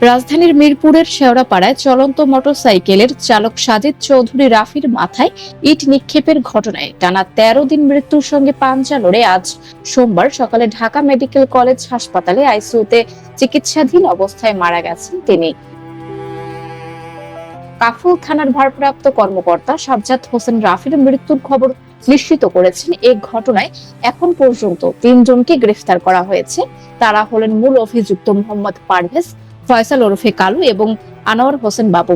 রাজধানীর মিরপুরের শেওড়াপাড়ায় চলন্ত মোটরসাইকেলের চালক সাজিদ চৌধুরী রাফির মাথায় ইট নিক্ষেপের ঘটনায় টানা ১৩ দিন মৃত্যুর সঙ্গে পাঞ্জা লড়ে আজ সোমবার সকালে ঢাকা মেডিকেল কলেজ হাসপাতালে আইসিইউতে চিকিৎসাধীন অবস্থায় মারা গেছেন তিনি। কাফরুল থানার ভারপ্রাপ্ত কর্মকর্তা সাজ্জাদ হোসেন রাফির মৃত্যুর খবর নিশ্চিত করেছেন। এই ঘটনায় এখন পর্যন্ত ৩ জনকে গ্রেফতার করা হয়েছে। তারা হলেন মূল অভিযুক্ত মোহাম্মদ পারভেজ, ফয়সাল ওরফে কালু এবং আনোয়ার হোসেন বাবু।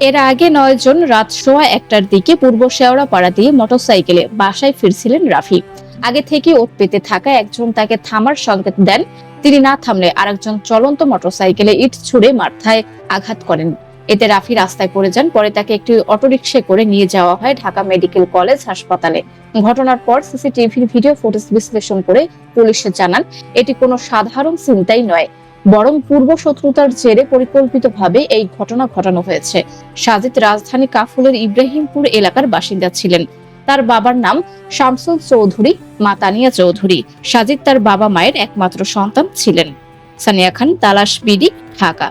এর আগে ৯ জন রাত ১:১টার দিকে পূর্ব শেওড়াপাড়া দিয়ে মোটরসাইকেলে বাসায় ফিরছিলেন রাফি। আগে থেকে ওত পেতে থাকা একজন তাকে থামার সংকেত দেন। তিনি না থামলে আরেকজন চলন্ত মোটরসাইকেলে ইট ছুড়ে মাথায় আঘাত করেন। এতে রাফি রাস্তায় পড়ে যান। পরে তাকে একটি অটোরিকশায় করে নিয়ে যাওয়া হয় ঢাকা মেডিকেল কলেজ হাসপাতালে। ঘটনার পর সিসিটিভির ভিডিও ফুটেজ বিশ্লেষণ করে পুলিশ জানান, এটি কোনো সাধারণ ছিনতাই নয়, বরং পূর্ব শত্রুতার জেরে পরিকল্পিতভাবে এই ঘটনা ঘটানো হয়েছে। সাজিদ রাজধানী কাফরুলের ইব্রাহিমপুর এলাকার বাসিন্দা ছিলেন। তার বাবার নাম শামসুল চৌধুরী, মা তানিয়া চৌধুরী। সাজিদ তার বাবা মায়ের একমাত্র সন্তান ছিলেন। সানিয়া খান, তালাশ বিডি, ঢাকা।